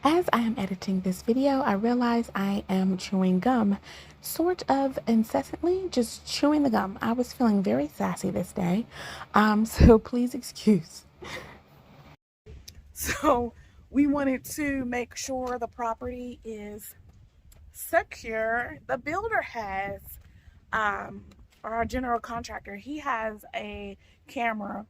As I am editing this video, I realize I am chewing gum, sort of incessantly, just chewing the gum. I was feeling very sassy this day, so please excuse. So we wanted to make sure the property is secure. The builder has, or our general contractor, he has a camera.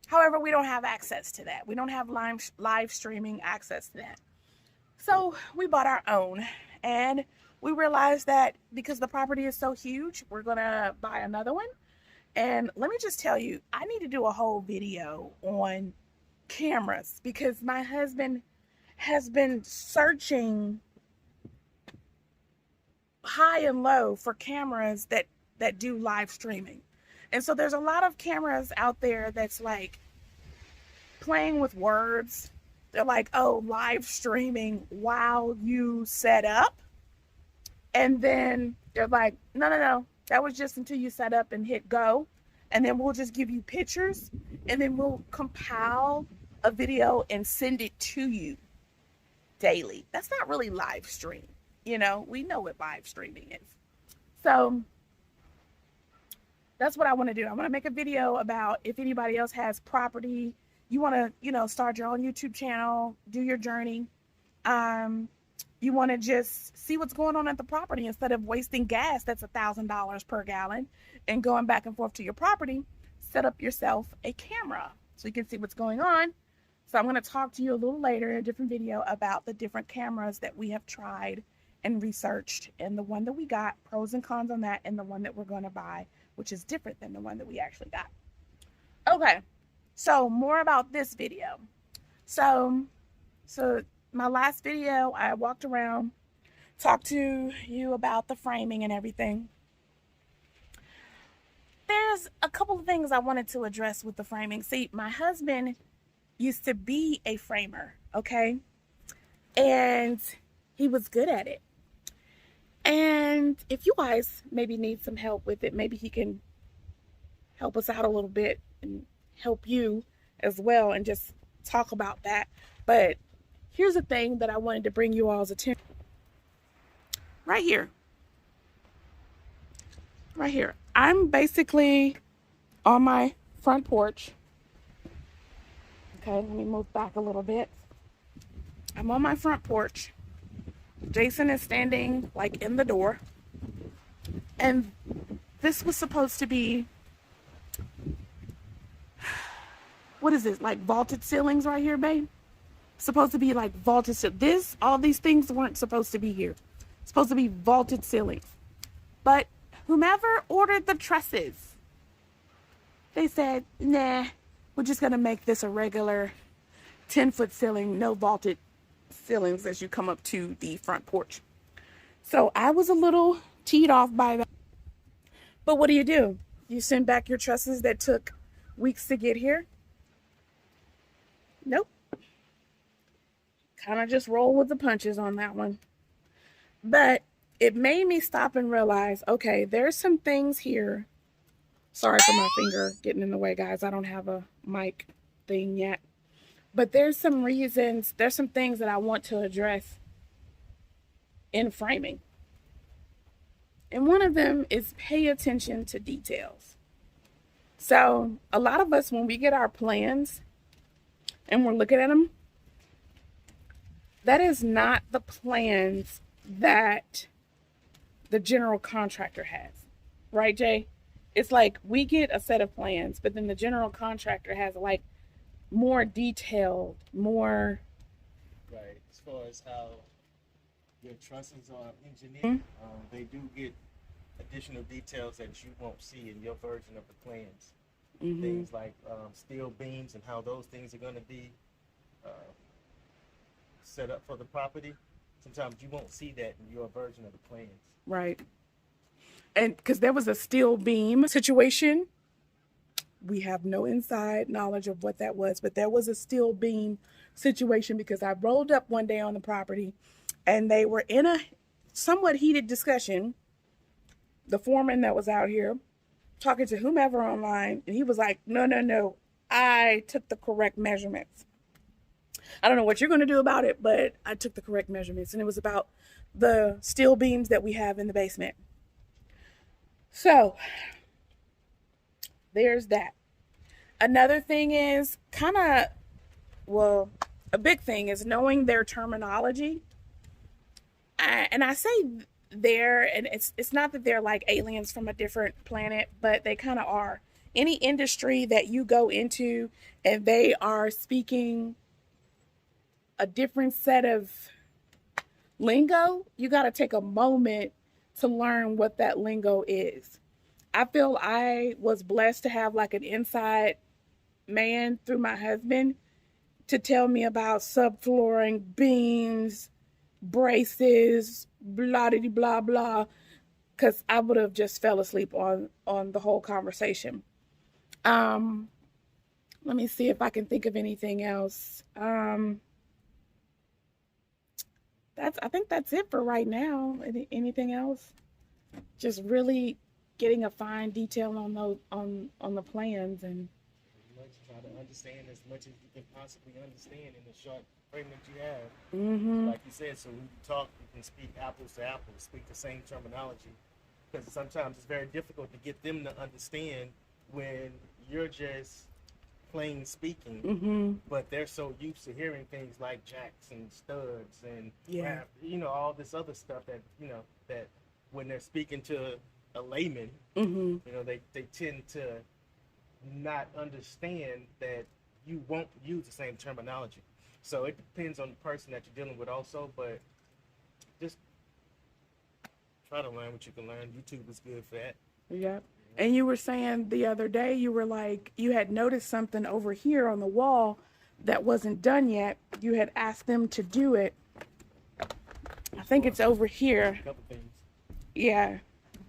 However, we don't have access to that. We don't have live streaming access to that. So we bought our own, and we realized that because the property is so huge, we're gonna buy another one. And let me just tell you, I need to do a whole video on cameras because my husband has been searching high and low for cameras that do live streaming. And so there's a lot of cameras out there that's like playing with words. They're like, oh, live streaming while you set up. And then they're like, no, that was just until you set up and hit go. And then we'll just give you pictures and then we'll compile a video and send it to you daily. That's not really live stream. You know, we know what live streaming is. So that's what I want to do. I want to make a video about if anybody else has property, you want to, start your own YouTube channel, do your journey. You want to just see what's going on at the property instead of wasting gas that's $1,000 per gallon and going back and forth to your property. Set up yourself a camera so you can see what's going on. So I'm going to talk to you a little later in a different video about the different cameras that we have tried and researched, and the one that we got, pros and cons on that, and the one that we're going to buy, which is different than the one that we actually got. Okay, so more about this video. So my last video, I walked around, talked to you about the framing and everything. There's a couple of things I wanted to address with the framing. See, my husband used to be a framer, okay? And he was good at it. And if you guys maybe need some help with it, maybe he can help us out a little bit and help you as well and just talk about that. But here's the thing that I wanted to bring you all's attention. Right here. Right here. I'm basically on my front porch. Okay, let me move back a little bit. I'm on my front porch. Jason is standing like in the door. And this was supposed to be, what is this, like vaulted ceilings right here, babe? Supposed to be like vaulted ceilings. All these things weren't supposed to be here. It's supposed to be vaulted ceilings. But whomever ordered the trusses, they said, nah, we're just gonna make this a regular 10-foot ceiling, no vaulted ceilings as you come up to the front porch. So I was a little teed off by that. But what do? You send back your trusses that took weeks to get here? Nope. Kind of just roll with the punches on that one. But it made me stop and realize, okay, there's some things here. Sorry for my finger getting in the way, guys. I don't have a mic thing yet. But there's some reasons, there's some things that I want to address in framing. And one of them is pay attention to details. So a lot of us, when we get our plans and we're looking at them, that is not the plans that the general contractor has. Right, Jay? It's like we get a set of plans, but then the general contractor has like more detailed, more. Right. As far as how your trusses are engineered, they do get additional details that you won't see in your version of the plans. Things like steel beams and how those things are going to be set up for the property. Sometimes you won't see that in your version of the plans. Right. And because there was a steel beam situation, we have no inside knowledge of what that was, but there was a steel beam situation because I rolled up one day on the property and they were in a somewhat heated discussion. The foreman that was out here talking to whomever online, and he was like, no, I took the correct measurements. I don't know what you're going to do about it, but I took the correct measurements, and it was about the steel beams that we have in the basement. So there's that. Another thing is a big thing is knowing their terminology. And I say there, and it's not that they're like aliens from a different planet, but they kind of are. Any industry that you go into and they are speaking a different set of lingo, you got to take a moment to learn what that lingo is. I feel I was blessed to have like an inside man through my husband to tell me about subflooring, beams, braces, blah blah blah blah, because I would have just fell asleep on the whole conversation. Let me see if I can think of anything else. I think that's it for right now. Anything else? Just really getting a fine detail on those on the plans, and try to understand as much as you can possibly understand in the short frame that you have. Like you said, so when you talk, you can speak apples to apples, speak the same terminology. Because sometimes it's very difficult to get them to understand when you're just plain speaking, but they're so used to hearing things like jacks and studs and all this other stuff that that when they're speaking to a layman, they tend to not understand that you won't use the same terminology. So it depends on the person that you're dealing with also, but just try to learn what you can learn. YouTube is good for that. Yeah. And you were saying the other day, you were like, you had noticed something over here on the wall that wasn't done yet. You had asked them to do it. I think it's over here. A couple things. Yeah.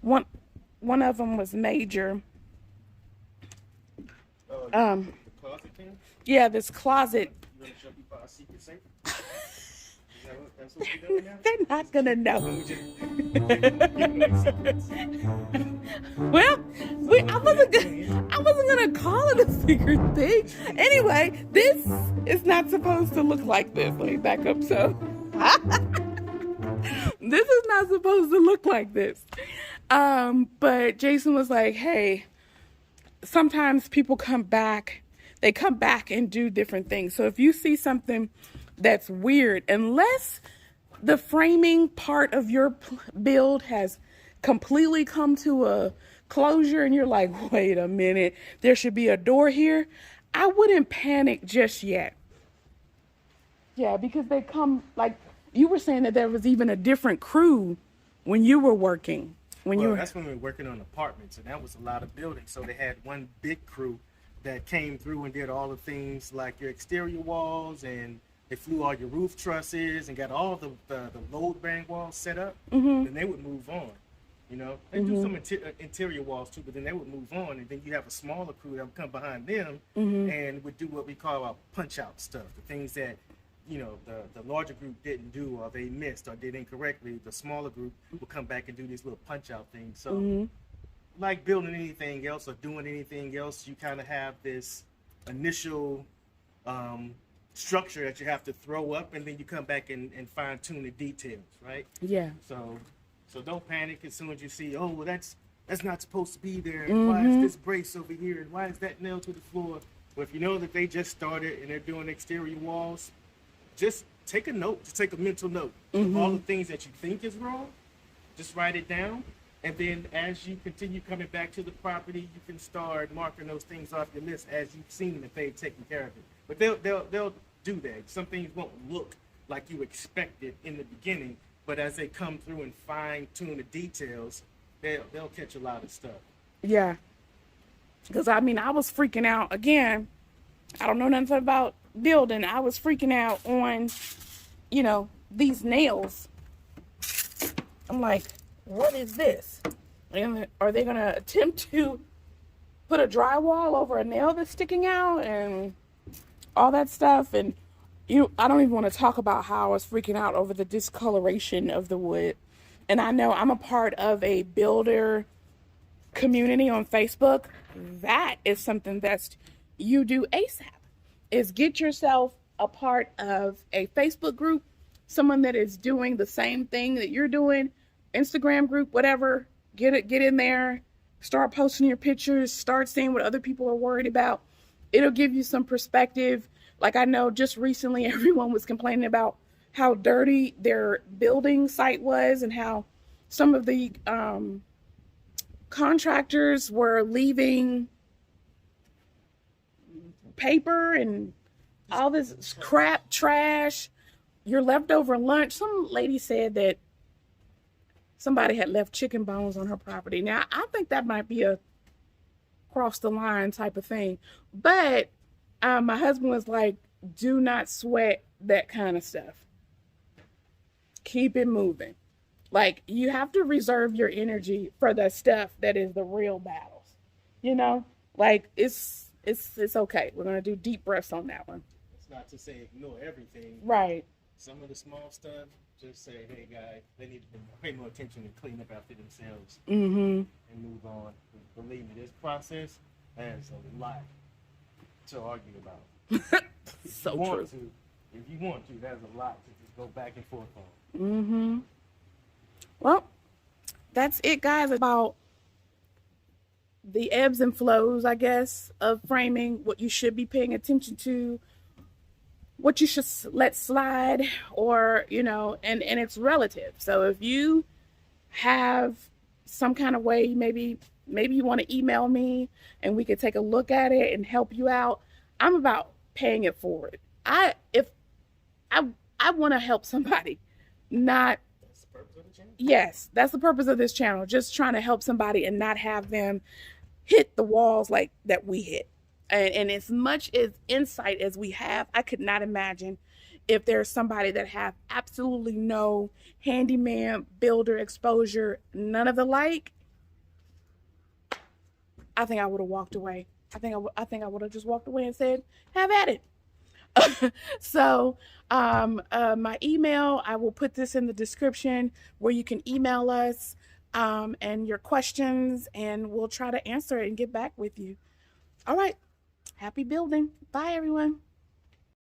One of them was major. The closet thing? Yeah, this closet. You want to show people our secret safe? That's what you're doing now? They're not gonna know. Well, I wasn't gonna call it a secret thing. Anyway, this is not supposed to look like this. Let me back up. So, this is not supposed to look like this. But Jason was like, "Hey, sometimes people come back. They come back and do different things. So if you see something that's weird, unless the framing part of your build has completely come to a closure and you're like, wait a minute, there should be a door here, I wouldn't panic just yet." Yeah, because they come, like you were saying that there was even a different crew when you were working. That's when we were working on apartments, and that was a lot of buildings. So they had one big crew that came through and did all the things like your exterior walls, and they flew all your roof trusses and got all the load bearing walls set up. Then they would move on. They do some interior walls too, but then they would move on, and then you have a smaller crew that would come behind them and would do what we call our punch out stuff, the things that the larger group didn't do, or they missed or did incorrectly. The smaller group will come back and do these little punch out things. So like building anything else or doing anything else, you kind of have this initial structure that you have to throw up, and then you come back and fine tune the details, right? Yeah. So don't panic as soon as you see, oh, well, that's not supposed to be there. And why is this brace over here? And why is that nailed to the floor? Well, if you know that they just started and they're doing exterior walls, just take a note. Just take a mental note of all the things that you think is wrong. Just write it down. And then as you continue coming back to the property, you can start marking those things off your list as you've seen that they've taken care of it. But they'll do that. Some things won't look like you expected in the beginning, but as they come through and fine tune the details, they'll catch a lot of stuff. Yeah. Because I was freaking out again. I don't know nothing about building. I was freaking out on, these nails. I'm like, what is this? Are they going to attempt to put a drywall over a nail that's sticking out and all that stuff? And I don't even want to talk about how I was freaking out over the discoloration of the wood. And I know I'm a part of a builder community on Facebook. That is something that's you do ASAP, is get yourself a part of a Facebook group, someone that is doing the same thing that you're doing, Instagram group, whatever, get in there, start posting your pictures, start seeing what other people are worried about. It'll give you some perspective. Like I know just recently everyone was complaining about how dirty their building site was and how some of the contractors were leaving paper and all this crap, trash, your leftover lunch. Some lady said that somebody had left chicken bones on her property. Now, I think that might be a cross the line type of thing. But my husband was like, do not sweat that kind of stuff. Keep it moving. Like, you have to reserve your energy for the stuff that is the real battles. You know? Like, it's okay. We're going to do deep breaths on that one. It's not to say ignore everything. Right. Some of the small stuff, just say, hey, guys, they need to pay more attention and clean up after themselves and move on. Believe me, this process has a lot to argue about. So true. If you want to, there's a lot to just go back and forth on. Well, that's it, guys, about the ebbs and flows, I guess, of framing, what you should be paying attention to, what you should let slide, or, you know, and it's relative. So if you have some kind of way, maybe you want to email me and we could take a look at it and help you out. I'm about paying it forward. I want to help somebody, not. That's the purpose of the channel. Yes, that's the purpose of this channel. Just trying to help somebody and not have them hit the walls like that we hit. And as much as insight as we have, I could not imagine if there's somebody that have absolutely no handyman, builder exposure, none of the like. I think I would have walked away. I think I would have just walked away and said, have at it. So my email, I will put this in the description where you can email us and your questions, and we'll try to answer it and get back with you. All right. Happy building. Bye, everyone.